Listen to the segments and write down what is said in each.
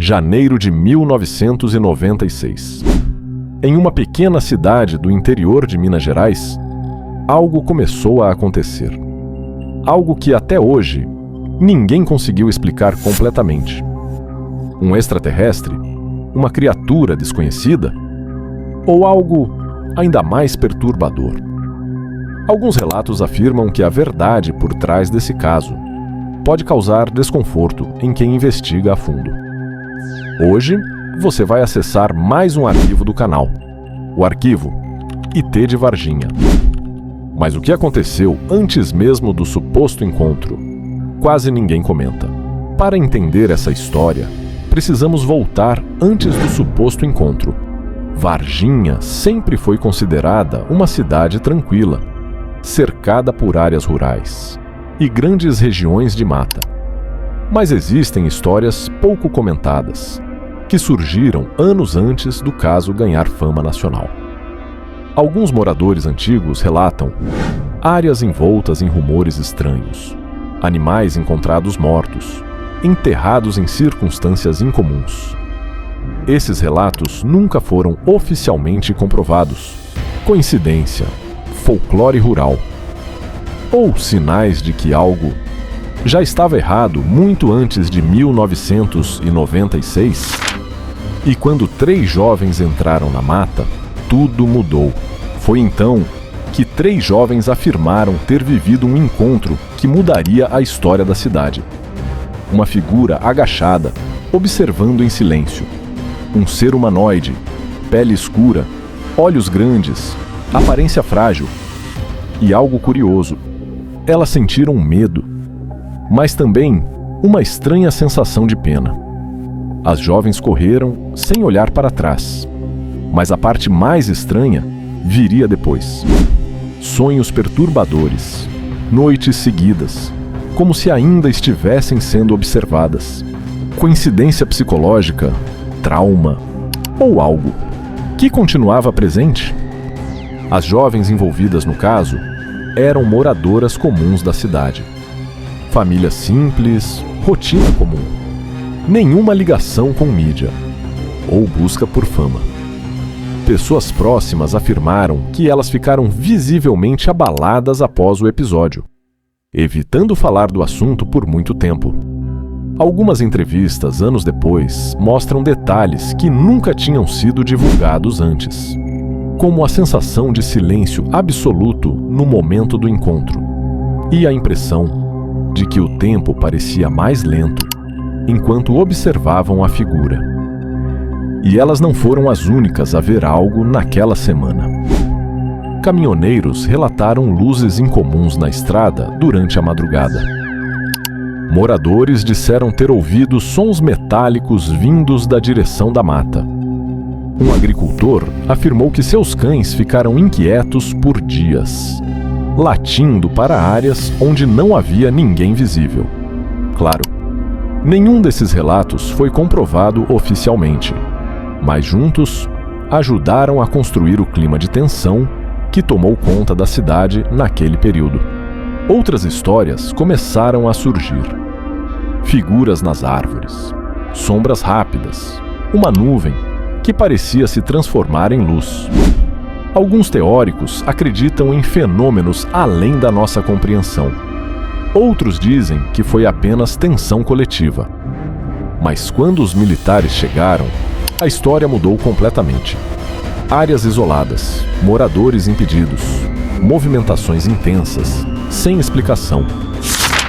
janeiro de 1996. Em uma pequena cidade do interior de Minas Gerais, algo começou a acontecer. Algo que até hoje ninguém conseguiu explicar completamente. Um extraterrestre? Uma criatura desconhecida? Ou algo ainda mais perturbador? Alguns relatos afirmam que a verdade por trás desse caso pode causar desconforto em quem investiga a fundo. Hoje, você vai acessar mais um arquivo do canal, o arquivo IT de Varginha. Mas o que aconteceu antes mesmo do suposto encontro? Quase ninguém comenta. Para entender essa história, precisamos voltar antes do suposto encontro. Varginha sempre foi considerada uma cidade tranquila, cercada por áreas rurais e grandes regiões de mata. Mas existem histórias pouco comentadas, que surgiram anos antes do caso ganhar fama nacional. Alguns moradores antigos relatam áreas envoltas em rumores estranhos, animais encontrados mortos, enterrados em circunstâncias incomuns. Esses relatos nunca foram oficialmente comprovados. Coincidência, folclore rural, ou sinais de que algo já estava errado muito antes de 1996? E quando 3 jovens entraram na mata, tudo mudou. Foi então que 3 jovens afirmaram ter vivido um encontro que mudaria a história da cidade. Uma figura agachada, observando em silêncio. Um ser humanoide, pele escura, olhos grandes, aparência frágil. E algo curioso, elas sentiram medo, mas também uma estranha sensação de pena. As jovens correram sem olhar para trás, mas a parte mais estranha viria depois. Sonhos perturbadores, noites seguidas, como se ainda estivessem sendo observadas. Coincidência psicológica, trauma ou algo que continuava presente? As jovens envolvidas no caso eram moradoras comuns da cidade. Família simples, rotina comum. Nenhuma ligação com mídia ou busca por fama. Pessoas próximas afirmaram que elas ficaram visivelmente abaladas após o episódio, evitando falar do assunto por muito tempo. Algumas entrevistas, anos depois, mostram detalhes que nunca tinham sido divulgados antes, como a sensação de silêncio absoluto no momento do encontro e a impressão de que o tempo parecia mais lento enquanto observavam a figura. E elas não foram as únicas a ver algo naquela semana. Caminhoneiros relataram luzes incomuns na estrada durante a madrugada. Moradores disseram ter ouvido sons metálicos vindos da direção da mata. Um agricultor afirmou que seus cães ficaram inquietos por dias, latindo para áreas onde não havia ninguém visível. Claro, nenhum desses relatos foi comprovado oficialmente, mas juntos ajudaram a construir o clima de tensão que tomou conta da cidade naquele período. Outras histórias começaram a surgir. Figuras nas árvores, sombras rápidas, uma nuvem que parecia se transformar em luz. Alguns teóricos acreditam em fenômenos além da nossa compreensão. Outros dizem que foi apenas tensão coletiva. Mas quando os militares chegaram, a história mudou completamente. Áreas isoladas, moradores impedidos, movimentações intensas, sem explicação.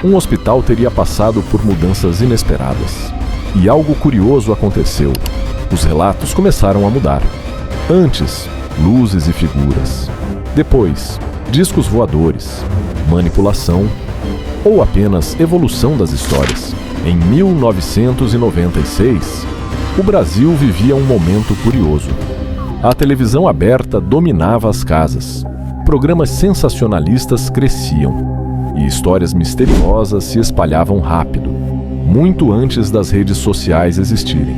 Um hospital teria passado por mudanças inesperadas. E algo curioso aconteceu. Os relatos começaram a mudar. Antes, luzes e figuras. Depois, discos voadores, manipulação ou apenas evolução das histórias. Em 1996, o Brasil vivia um momento curioso. A televisão aberta dominava as casas. Programas sensacionalistas cresciam e histórias misteriosas se espalhavam rápido, muito antes das redes sociais existirem.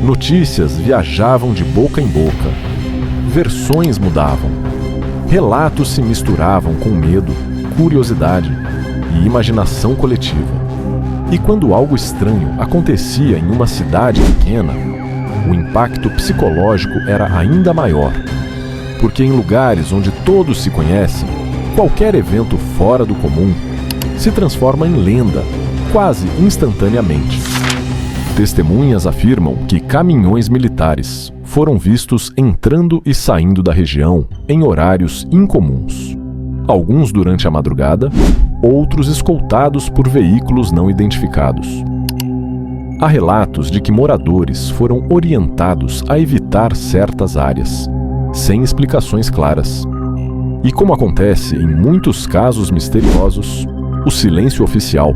Notícias viajavam de boca em boca, versões mudavam, relatos se misturavam com medo, curiosidade e imaginação coletiva. E quando algo estranho acontecia em uma cidade pequena, o impacto psicológico era ainda maior, porque em lugares onde todos se conhecem, qualquer evento fora do comum se transforma em lenda, quase instantaneamente. Testemunhas afirmam que caminhões militares foram vistos entrando e saindo da região em horários incomuns. Alguns durante a madrugada, outros escoltados por veículos não identificados. Há relatos de que moradores foram orientados a evitar certas áreas, sem explicações claras. E como acontece em muitos casos misteriosos, o silêncio oficial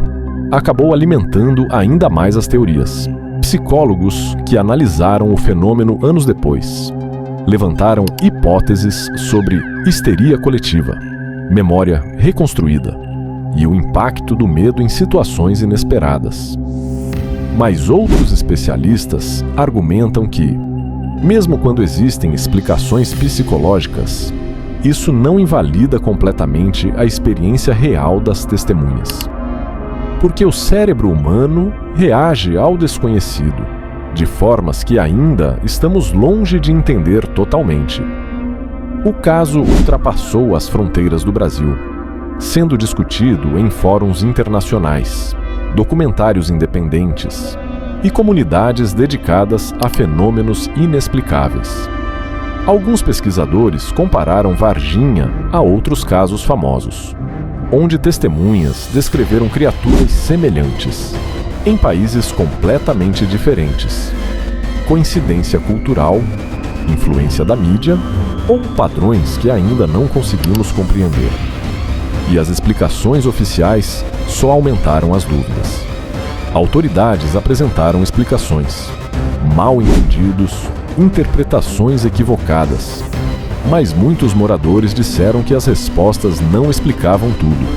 acabou alimentando ainda mais as teorias. Psicólogos que analisaram o fenômeno anos depois levantaram hipóteses sobre histeria coletiva, memória reconstruída e o impacto do medo em situações inesperadas. Mas outros especialistas argumentam que, mesmo quando existem explicações psicológicas, isso não invalida completamente a experiência real das testemunhas. Porque o cérebro humano reage ao desconhecido, de formas que ainda estamos longe de entender totalmente. O caso ultrapassou as fronteiras do Brasil, sendo discutido em fóruns internacionais, documentários independentes e comunidades dedicadas a fenômenos inexplicáveis. Alguns pesquisadores compararam Varginha a outros casos famosos, onde testemunhas descreveram criaturas semelhantes, em países completamente diferentes. Coincidência cultural, influência da mídia ou padrões que ainda não conseguimos compreender. E as explicações oficiais só aumentaram as dúvidas. Autoridades apresentaram explicações, mal entendidos, interpretações equivocadas. Mas muitos moradores disseram que as respostas não explicavam tudo.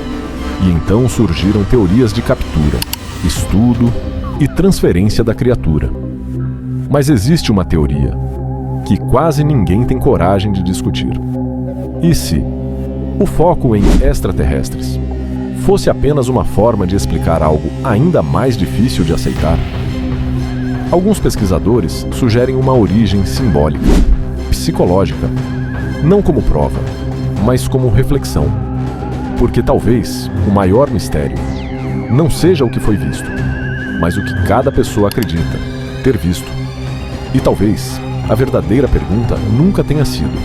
E então surgiram teorias de captura, estudo e transferência da criatura. Mas existe uma teoria que quase ninguém tem coragem de discutir. E se o foco em extraterrestres fosse apenas uma forma de explicar algo ainda mais difícil de aceitar? Alguns pesquisadores sugerem uma origem simbólica, psicológica, não como prova, mas como reflexão. Porque talvez o maior mistério não seja o que foi visto, mas o que cada pessoa acredita ter visto. E talvez a verdadeira pergunta nunca tenha sido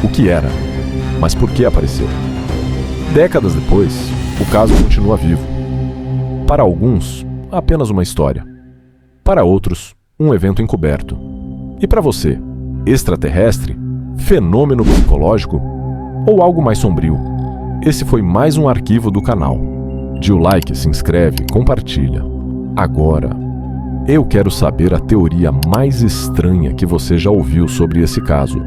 o que era, mas por que apareceu. Décadas depois, o caso continua vivo. Para alguns, apenas uma história. Para outros, um evento encoberto. E para você, extraterrestre? Fenômeno psicológico? Ou algo mais sombrio? Esse foi mais um arquivo do canal. Dê o like, se inscreve, compartilha. Agora, eu quero saber a teoria mais estranha que você já ouviu sobre esse caso.